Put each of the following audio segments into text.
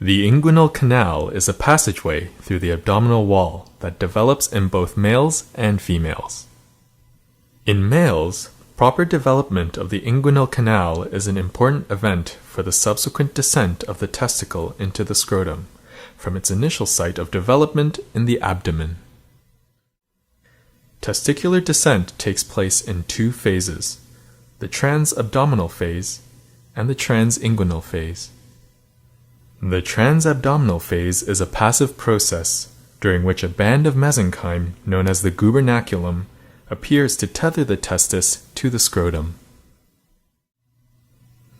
The inguinal canal is a passageway through the abdominal wall that develops in both males and females. In males, proper development of the inguinal canal is an important event for the subsequent descent of the testicle into the scrotum, from its initial site of development in the abdomen. Testicular descent takes place in two phases, the transabdominal phase and the transinguinal phase. The transabdominal phase is a passive process during which a band of mesenchyme known as the gubernaculum appears to tether the testis to the scrotum.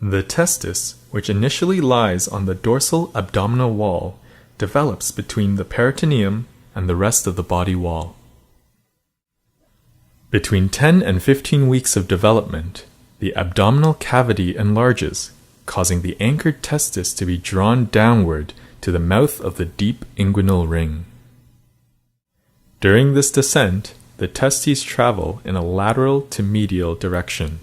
The testis, which initially lies on the dorsal abdominal wall, develops between the peritoneum and the rest of the body wall. Between 10 and 15 weeks of development, the abdominal cavity enlarges, causing the anchored testis to be drawn downward to the mouth of the deep inguinal ring. During this descent, the testes travel in a lateral to medial direction.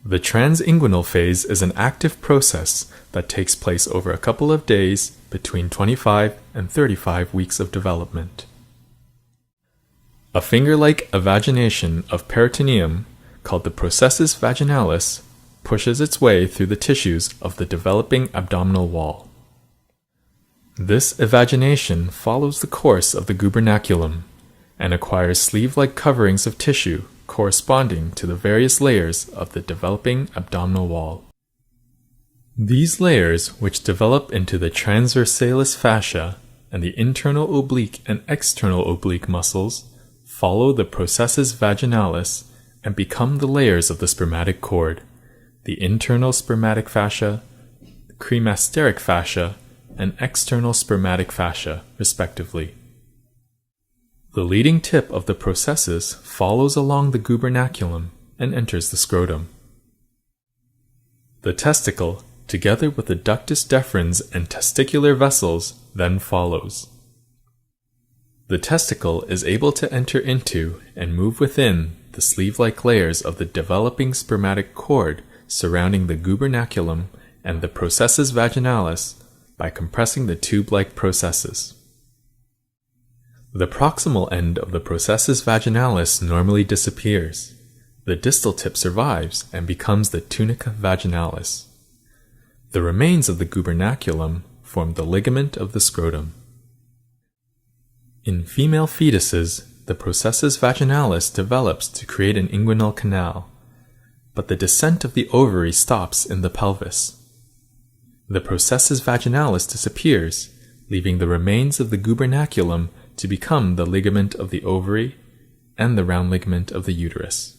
The transinguinal phase is an active process that takes place over a couple of days between 25 and 35 weeks of development. A finger-like evagination of peritoneum, called the processus vaginalis, pushes its way through the tissues of the developing abdominal wall. This evagination follows the course of the gubernaculum and acquires sleeve-like coverings of tissue corresponding to the various layers of the developing abdominal wall. These layers, which develop into the transversalis fascia and the internal oblique and external oblique muscles, follow the processus vaginalis and become the layers of the spermatic cord, the internal spermatic fascia, the cremasteric fascia, and external spermatic fascia, respectively. The leading tip of the processus follows along the gubernaculum and enters the scrotum. The testicle, together with the ductus deferens and testicular vessels, then follows. The testicle is able to enter into and move within the sleeve-like layers of the developing spermatic cord surrounding the gubernaculum and the processus vaginalis by compressing the tube-like processes. The proximal end of the processus vaginalis normally disappears. The distal tip survives and becomes the tunica vaginalis. The remains of the gubernaculum form the ligament of the scrotum. In female fetuses, the processus vaginalis develops to create an inguinal canal, but the descent of the ovary stops in the pelvis. The processus vaginalis disappears, leaving the remains of the gubernaculum to become the ligament of the ovary and the round ligament of the uterus.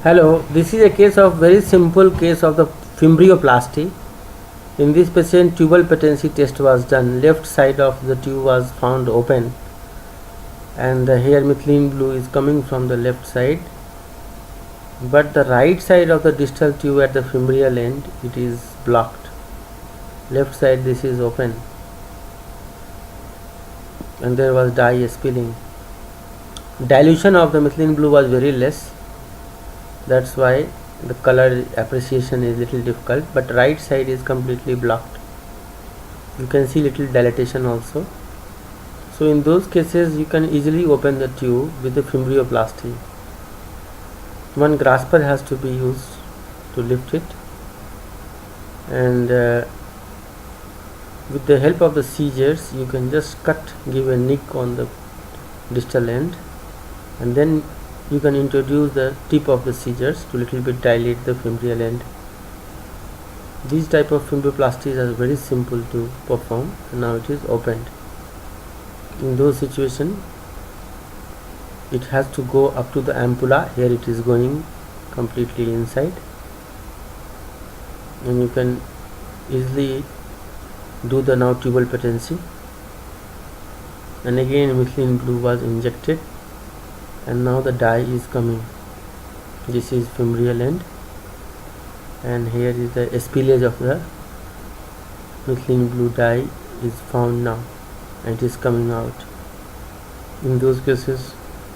Hello, this is a case of very simple case of the fimbrioplasty. In this patient, tubal patency test was done. Left side of the tube was found open, and here methylene blue is coming from the left side, but the right side of the distal tube at the fimbrial end, it is blocked. Left side, this is open, and there was dye spilling. Dilution of the methylene blue was very less, that's why the color appreciation is little difficult, but right side is completely blocked. You can see little dilatation also. So in those cases you can easily open the tube with the fimbrioplasty. One grasper has to be used to lift it, and with the help of the scissors you can just give a nick on the distal end, and then you can introduce the tip of the scissors to little bit dilate the fimbrial end. These type of fimbrioplasties are very simple to perform, and now it is opened. In those situations it has to go up to the ampulla. Here it is going completely inside, and you can easily do the now tubal patency. And again methylene blue was injected, and now the dye is coming. This is fimbrial end, and here is the spillage of the methylene blue dye is found now, and it is coming out. In those cases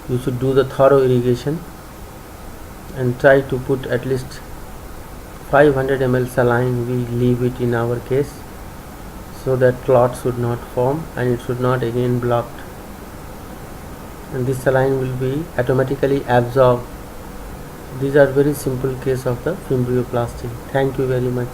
you should do the thorough irrigation and try to put at least 500 ml saline. We leave it in our case so that clot should not form and it should not again blocked, and this saline will be automatically absorbed. These are very simple case of the fimbrioplasty. Thank you very much.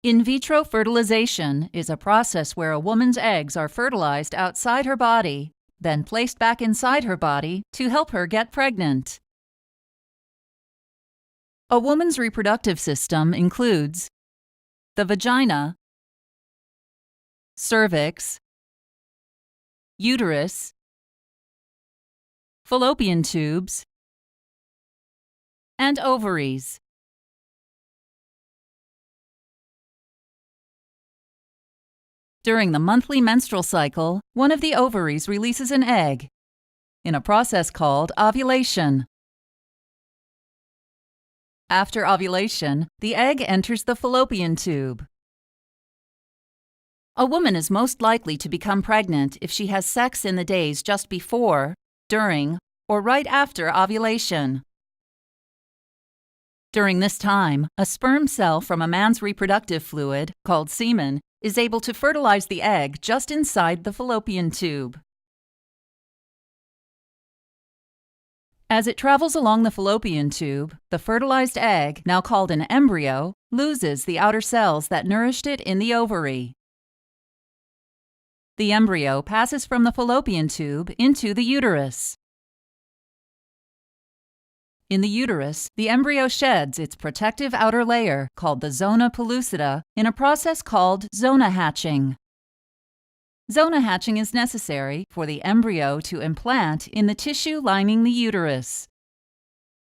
In vitro fertilization is a process where a woman's eggs are fertilized outside her body, then placed back inside her body to help her get pregnant. A woman's reproductive system includes the vagina, cervix, uterus, fallopian tubes, and ovaries. During the monthly menstrual cycle, one of the ovaries releases an egg in a process called ovulation. After ovulation, the egg enters the fallopian tube. A woman is most likely to become pregnant if she has sex in the days just before, during, or right after ovulation. During this time, a sperm cell from a man's reproductive fluid, called semen, is able to fertilize the egg just inside the fallopian tube. As it travels along the fallopian tube, the fertilized egg, now called an embryo, loses the outer cells that nourished it in the ovary. The embryo passes from the fallopian tube into the uterus. In the uterus, the embryo sheds its protective outer layer, called the zona pellucida, in a process called zona hatching. Zona hatching is necessary for the embryo to implant in the tissue lining the uterus.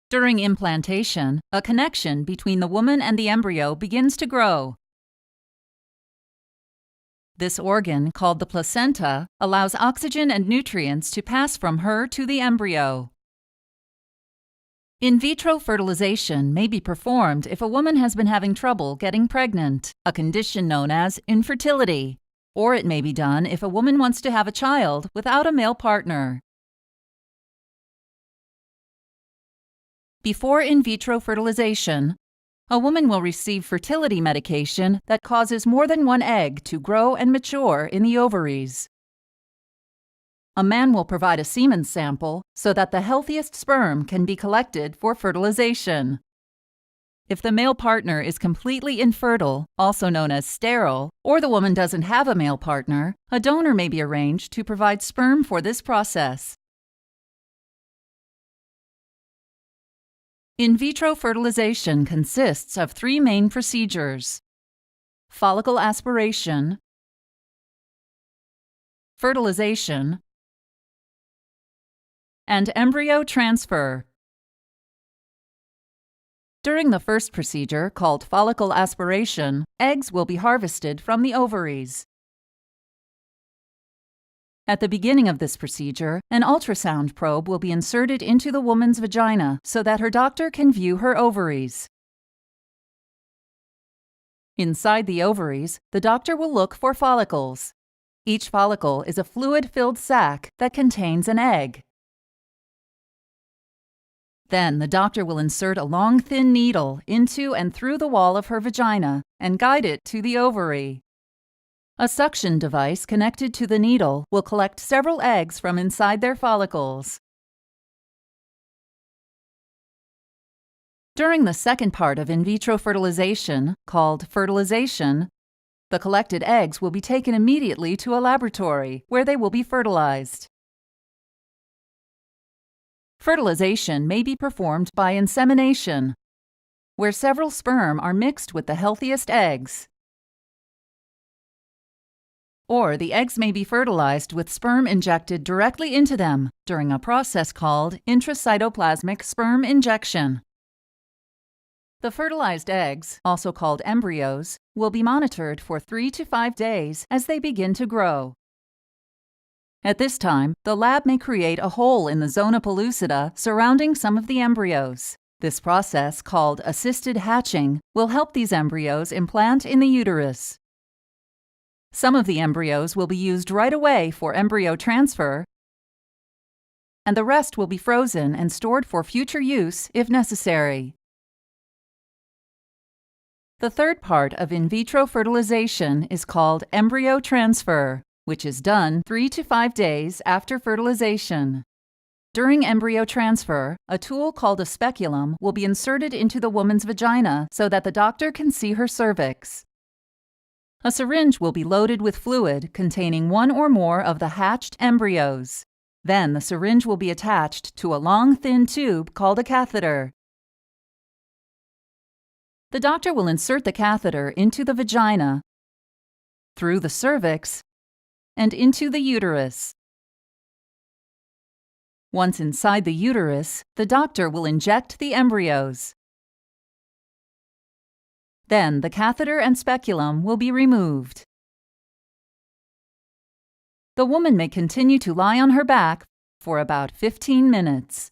During implantation, a connection between the woman and the embryo begins to grow. This organ, called the placenta, allows oxygen and nutrients to pass from her to the embryo. In vitro fertilization may be performed if a woman has been having trouble getting pregnant, a condition known as infertility, or it may be done if a woman wants to have a child without a male partner. Before in vitro fertilization, a woman will receive fertility medication that causes more than one egg to grow and mature in the ovaries. A man will provide a semen sample so that the healthiest sperm can be collected for fertilization. If the male partner is completely infertile, also known as sterile, or the woman doesn't have a male partner, a donor may be arranged to provide sperm for this process. In vitro fertilization consists of three main procedures: follicle aspiration, fertilization, and embryo transfer. During the first procedure, called follicle aspiration, eggs will be harvested from the ovaries. At the beginning of this procedure, an ultrasound probe will be inserted into the woman's vagina so that her doctor can view her ovaries. Inside the ovaries, the doctor will look for follicles. Each follicle is a fluid-filled sac that contains an egg. Then the doctor will insert a long, thin needle into and through the wall of her vagina and guide it to the ovary. A suction device connected to the needle will collect several eggs from inside their follicles. During the second part of in vitro fertilization, called fertilization, the collected eggs will be taken immediately to a laboratory where they will be fertilized. Fertilization may be performed by insemination, where several sperm are mixed with the healthiest eggs. Or the eggs may be fertilized with sperm injected directly into them during a process called intracytoplasmic sperm injection. The fertilized eggs, also called embryos, will be monitored for 3 to 5 days as they begin to grow. At this time, the lab may create a hole in the zona pellucida surrounding some of the embryos. This process, called assisted hatching, will help these embryos implant in the uterus. Some of the embryos will be used right away for embryo transfer, and the rest will be frozen and stored for future use if necessary. The third part of in vitro fertilization is called embryo transfer, which is done 3 to 5 days after fertilization. During embryo transfer, a tool called a speculum will be inserted into the woman's vagina so that the doctor can see her cervix. A syringe will be loaded with fluid containing one or more of the hatched embryos. Then the syringe will be attached to a long, thin tube called a catheter. The doctor will insert the catheter into the vagina, through the cervix, and into the uterus. Once inside the uterus, the doctor will inject the embryos. Then the catheter and speculum will be removed. The woman may continue to lie on her back for about 15 minutes.